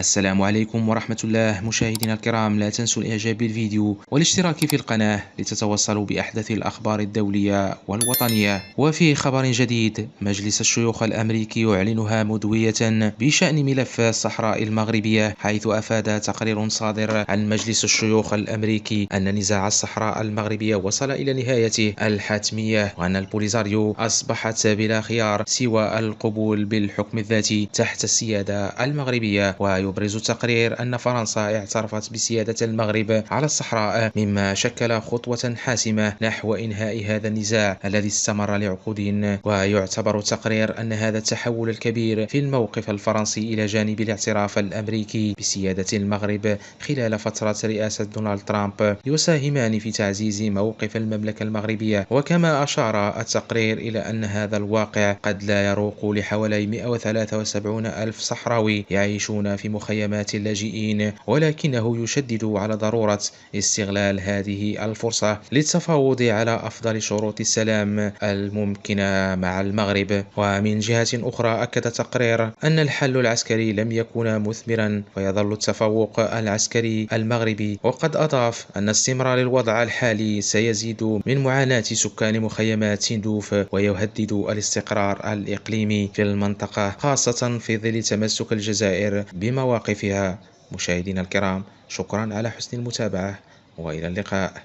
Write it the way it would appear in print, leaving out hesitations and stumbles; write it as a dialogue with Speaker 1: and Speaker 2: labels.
Speaker 1: السلام عليكم ورحمة الله مشاهدينا الكرام، لا تنسوا الإعجاب بالفيديو والاشتراك في القناة لتتوصلوا بأحدث الأخبار الدولية والوطنية. وفي خبر جديد، مجلس الشيوخ الأمريكي يعلنها مدوية بشأن ملف الصحراء المغربية، حيث أفاد تقرير صادر عن مجلس الشيوخ الأمريكي أن نزاع الصحراء المغربية وصل إلى نهايته الحتمية، وأن البوليزاريو أصبحت بلا خيار سوى القبول بالحكم الذاتي تحت السيادة المغربية. ويبرز التقرير أن فرنسا اعترفت بسيادة المغرب على الصحراء، مما شكل خطوة حاسمة نحو إنهاء هذا النزاع الذي استمر لعقود. ويعتبر التقرير أن هذا التحول الكبير في الموقف الفرنسي إلى جانب الاعتراف الأمريكي بسيادة المغرب خلال فترة رئاسة دونالد ترامب يساهمان في تعزيز موقف المملكة المغربية. وكما أشار التقرير إلى أن هذا الواقع قد لا يروق لحوالي 173 ألف صحراوي يعيشون في مخيمات اللاجئين، ولكنه يشدد على ضرورة استغلال هذه الفرصة للتفاوض على أفضل شروط السلام الممكنة مع المغرب. ومن جهة أخرى، أكد التقرير أن الحل العسكري لم يكن مثمرا ويظل التفوق العسكري المغربي، وقد أضاف أن استمرار الوضع الحالي سيزيد من معاناة سكان مخيمات تندوف ويهدد الاستقرار الإقليمي في المنطقة، خاصة في ظل تمسك الجزائر بمواقفها. مشاهدينا الكرام، شكرا على حسن المتابعة، وإلى اللقاء.